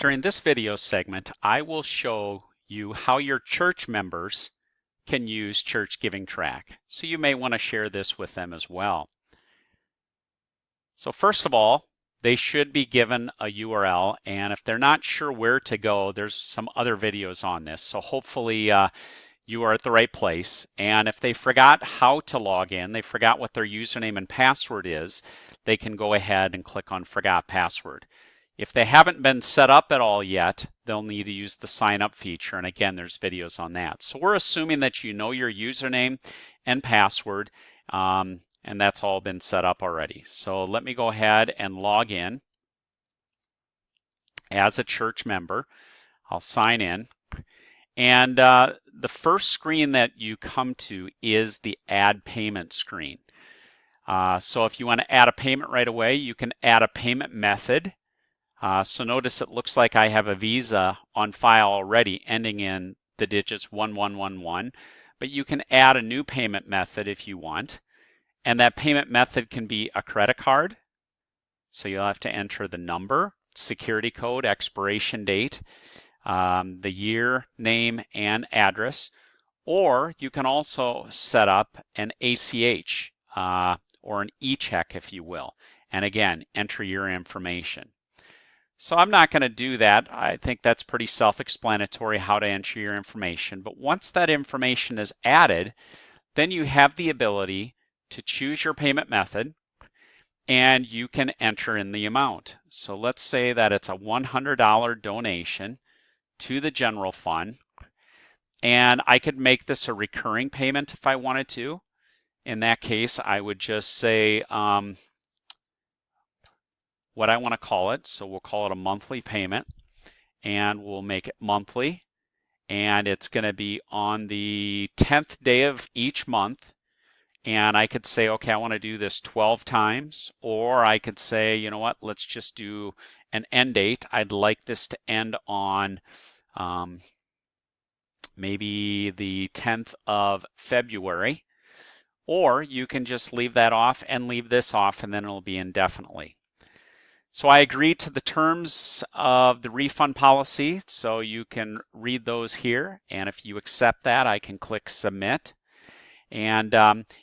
During this video segment, I will show you how your church members can use Church Giving Trak. So you may want to share this with them as well. So first of all, they should be given a URL, and if they're not sure where to go, there's some other videos on this. So hopefully you are at the right place. And if they forgot how to log in, they forgot what their username and password is, they can go ahead and click on Forgot Password. If they haven't been set up at all yet, they'll need to use the sign up feature. And again, there's videos on that. So we're assuming that you know your username and password, and that's all been set up already. So let me go ahead and log in as a church member. I'll sign in. And the first screen that you come to is the Add Payment screen. So if you want to add a payment right away, you can add a payment method. So notice it looks like I have a Visa on file already ending in the digits 1111, but you can add a new payment method if you want. And that payment method can be a credit card. So you'll have to enter the number, security code, expiration date, the year, name, and address. Or you can also set up an ACH or an e-check, if you will. And again, enter your information. So I'm not going to do that. I think that's pretty self-explanatory how to enter your information. But once that information is added, then you have the ability to choose your payment method and you can enter in the amount. So let's say that it's a $100 donation to the general fund. And I could make this a recurring payment if I wanted to. In that case, I would just say what I want to call it. So we'll call it a monthly payment, and we'll make it monthly. And it's going to be on the 10th day of each month. And I could say, okay, I want to do this 12 times. Or I could say, you know what, let's just do an end date. I'd like this to end on maybe the 10th of February. Or you can just leave that off and leave this off, and then it'll be indefinitely. So I agree to the terms of the refund policy, so you can read those here. And if you accept that, I can click Submit. And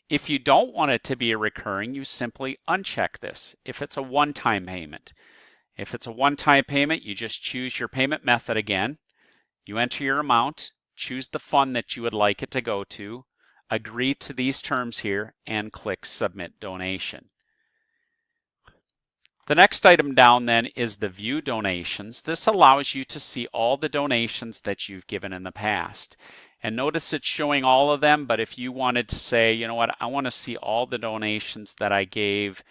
if you don't want it to be a recurring, you simply uncheck this if it's a one-time payment. If it's a one-time payment, you just choose your payment method again. You enter your amount, choose the fund that you would like it to go to, agree to these terms here, and click Submit Donation. The next item down then is the View Donations. This allows you to see all the donations that you've given in the past. And notice it's showing all of them, but if you wanted to say, you know what, I want to see all the donations that I gave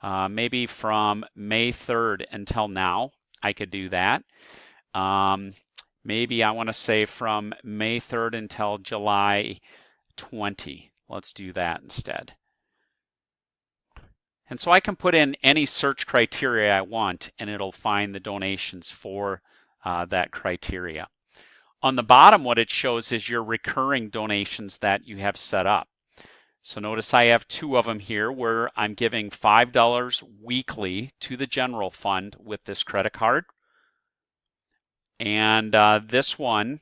maybe from May 3rd until now, I could do that. Maybe I want to say from May 3rd until July 20. Let's do that instead. And so I can put in any search criteria I want, and it'll find the donations for that criteria. On the bottom, what it shows is your recurring donations that you have set up. So notice I have two of them here where I'm giving $5 weekly to the general fund with this credit card. And this one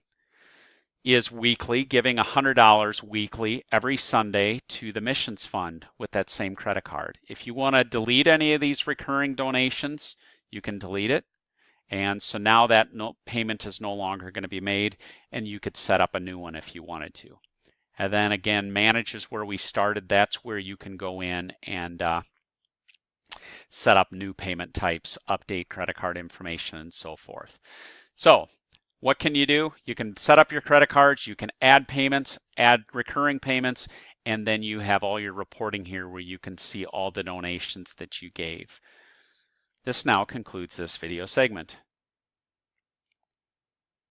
is weekly, giving $100 weekly every Sunday to the missions fund with that same credit card. If you want to delete any of these recurring donations, you can delete it. And so now that payment is no longer going to be made, and you could set up a new one if you wanted to. And then again, manage is where we started. That's where you can go in and set up new payment types, update credit card information, and so forth. So what can you do? You can set up your credit cards, you can add payments, add recurring payments, and then you have all your reporting here where you can see all the donations that you gave. This now concludes this video segment.